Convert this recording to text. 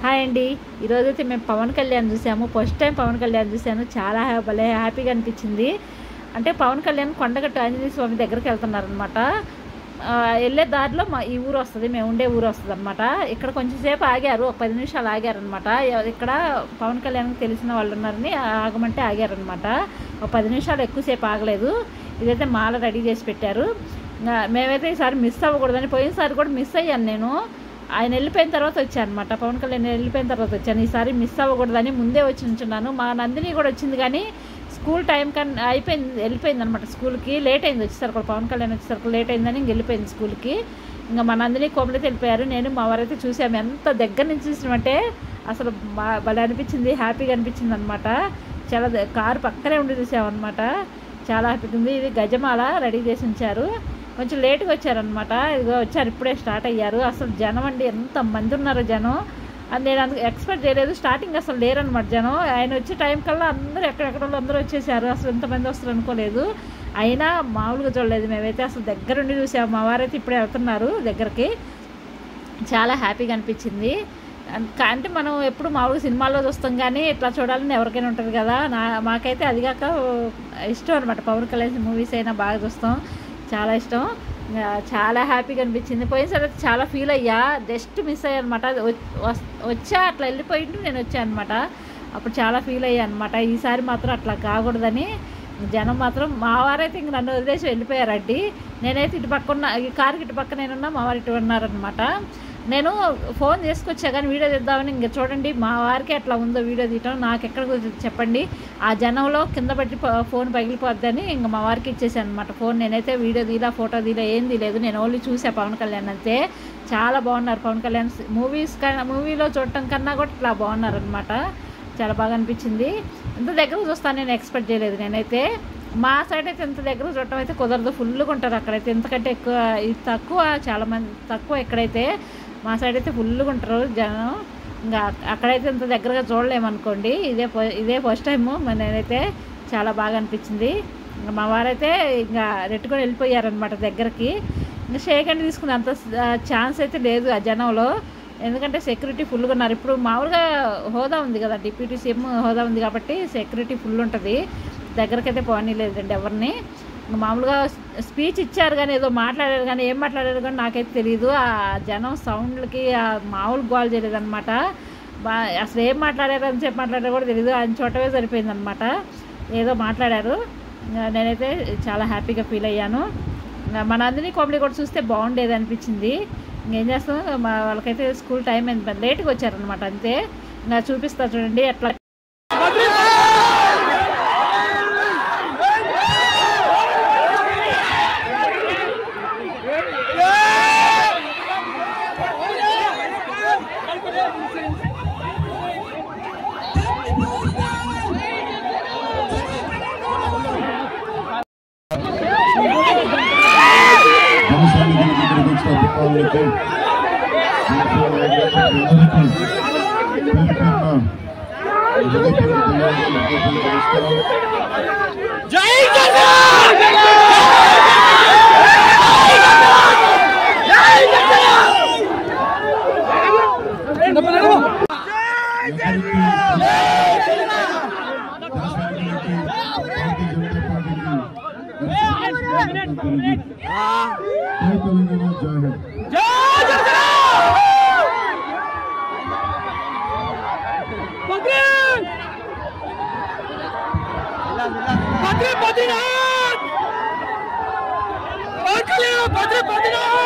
Hi అండి. ఈరోజైతే మేము పవన్ కళ్యాణ్ చూసాము. ఫస్ట్ టైం పవన్ కళ్యాణ్ చూశాను. చాలా భలే హ్యాపీగా అనిపించింది. అంటే పవన్ కళ్యాణ్ కొండగట్టు ఆంజనేయ స్వామి దగ్గరికి వెళ్తున్నారనమాట. వెళ్ళే దారిలో ఈ ఊరు వస్తుంది, మేము ఉండే ఊరు వస్తుంది అనమాట. ఇక్కడ కొంచెం సేపు ఆగారు, ఒక 10 నిమిషాలు ఆగారనమాట. ఇక్కడ పవన్ కళ్యాణ్కి తెలిసిన వాళ్ళు ఉన్నారని ఆగమంటే ఆగారనమాట. ఒక 10 నిమిషాలు ఎక్కువసేపు ఆగలేదు. ఇదైతే మాల రెడీ చేసి పెట్టారు. మేమైతే ఈసారి మిస్ అవ్వకూడదని, పోయినసారి కూడా మిస్ అయ్యాను నేను. ఆయన వెళ్ళిపోయిన తర్వాత వచ్చాను అనమాట. పవన్ కళ్యాణ్ వెళ్ళిపోయిన తర్వాత వచ్చాను. ఈసారి మిస్ అవ్వకూడదని ముందే వచ్చి ఉంచున్నాను. మా నందిని కూడా వచ్చింది, కానీ స్కూల్ టైం కన్నా వెళ్ళిపోయింది అనమాట. స్కూల్కి లేట్ అయింది వచ్చేసరికి, పవన్ కళ్యాణ్ వచ్చేసరికి లేట్ అయిందని ఇంక వెళ్ళిపోయింది స్కూల్కి. ఇంకా మా నందిని కోమలైతే వెళ్ళిపోయారు. నేను మా వారైతే చూసాము. ఎంత దగ్గర నుంచి చూసినామంటే అసలు భలే అనిపించింది, హ్యాపీగా అనిపించింది అనమాట. చాలా కారు పక్కనే ఉండి చూసామన్నమాట. చాలా హ్యాపీగా ఉంది. ఇది గజమాల రెడీ చేసి ఉంచారు. కొంచెం లేట్గా వచ్చారనమాట. ఇదిగో వచ్చారు, ఇప్పుడే స్టార్ట్ అయ్యారు. అసలు జనం అండి, ఎంతమంది ఉన్నారు జనం. అది నేను అందుకు ఎక్స్పెక్ట్ చేయలేదు. స్టార్టింగ్ అసలు లేరనమాట జనం. ఆయన వచ్చే టైం కల్లా అందరూ ఎక్కడెక్కడ అందరూ వచ్చేసారు. అసలు ఎంతమంది వస్తారు అనుకోలేదు. అయినా మామూలుగా చూడలేదు మేమైతే. అసలు దగ్గరుండి చూసాము. మా వారైతే ఇప్పుడే వెళ్తున్నారు దగ్గరికి. చాలా హ్యాపీగా అనిపించింది. అంటే మనం ఎప్పుడు మామూలుగా సినిమాల్లో చూస్తాం, కానీ ఇట్లా చూడాలని ఎవరికైనా ఉంటుంది కదా. మాకైతే అదిగాక ఇష్టం అనమాట. పవన్ కళ్యాణ్ మూవీస్ అయినా బాగా చూస్తాం, చాలా ఇష్టం. చాలా హ్యాపీగా అనిపించింది. పోయినసారి అయితే చాలా ఫీల్ అయ్యా, జస్ట్ మిస్ అయ్యా అనమాట. వచ్చా అట్లా వెళ్ళిపోయింటూ నేను వచ్చాను అనమాట. అప్పుడు చాలా ఫీల్ అయ్యా అనమాట. ఈసారి మాత్రం అట్లా కాకూడదని జనం మాత్రం, మా వారైతే ఇంక నన్ను వదిలేసి వెళ్ళిపోయారండి. నేనైతే ఇటు పక్కన, ఈ కారుకి ఇటు పక్క నేనున్నా, మా వారు ఇటు ఉన్నారనమాట. నేను ఫోన్ చేసుకొచ్చా కానీ వీడియో తీద్దామని. ఇంకా చూడండి మా వారికి అట్లా ఉందో వీడియో తీయటం, నాకు ఎక్కడ చెప్పండి. ఆ జనంలో కింద పెట్టి ఫోన్ పగిలిపోద్దని ఇంకా మా వారికి ఇచ్చేసాను అనమాట ఫోన్. నేనైతే వీడియో తీలా, ఫోటో తీలా, ఏం తీయలేదు. నేను ఓన్లీ చూసా పవన్ కళ్యాణ్ అంతే. చాలా బాగున్నారు పవన్ కళ్యాణ్. మూవీలో చూడటం కన్నా కూడా ఇట్లా బాగున్నారు అనమాట. చాలా బాగా అనిపించింది. ఇంత దగ్గర చూస్తాను నేను ఎక్స్పెక్ట్ చేయలేదు నేనైతే. మా సైడ్ అయితే ఇంత దగ్గర చూడటం అయితే కుదరదు, ఫుల్గా ఉంటారు అక్కడైతే. ఇంతకంటే ఎక్కువ తక్కువ, చాలామంది తక్కువ. ఎక్కడైతే మా సైడ్ అయితే ఫుల్గా ఉంటారు జనం. ఇంకా అక్కడైతే ఇంత దగ్గరగా చూడలేమనుకోండి. ఇదే ఫస్ట్ టైము. నేనైతే చాలా బాగా అనిపించింది. ఇంకా మా వారైతే ఇంకా రెట్టుకొని వెళ్ళిపోయారనమాట దగ్గరికి. ఇంకా షేక్ హ్యాండ్ తీసుకునే అంత ఛాన్స్ అయితే లేదు ఆ జనంలో, ఎందుకంటే సెక్యూరిటీ ఫుల్గా ఉన్నారు. ఇప్పుడు మామూలుగా హోదా ఉంది కదా, డిప్యూటీ సీఎం హోదా ఉంది కాబట్టి సెక్యూరిటీ ఫుల్ ఉంటుంది. దగ్గరకైతే పోనీలేదండి ఎవరిని. మామూలుగా స్పీచ్ ఇచ్చారు కానీ, ఏదో మాట్లాడారు కానీ, ఏం మాట్లాడారు కానీ నాకైతే తెలియదు. ఆ జనం సౌండ్లకి మామూలు గోల్ చేయలేదన్నమాట. అసలు ఏం మాట్లాడారు అని చెప్పి మాట్లాడారు కూడా తెలియదు. ఆయన చోటవే సరిపోయిందనమాట. ఏదో మాట్లాడారు. నేనైతే చాలా హ్యాపీగా ఫీల్ అయ్యాను. మన నందిని కామెడీ కూడా చూస్తే బాగుండేది అనిపించింది. ఇంకేం చేస్తాం, వాళ్ళకైతే స్కూల్ టైం అయింది, లేట్గా వచ్చారనమాట అంతే. ఇంకా చూపిస్తా చూడండి ఎట్లా. Padre,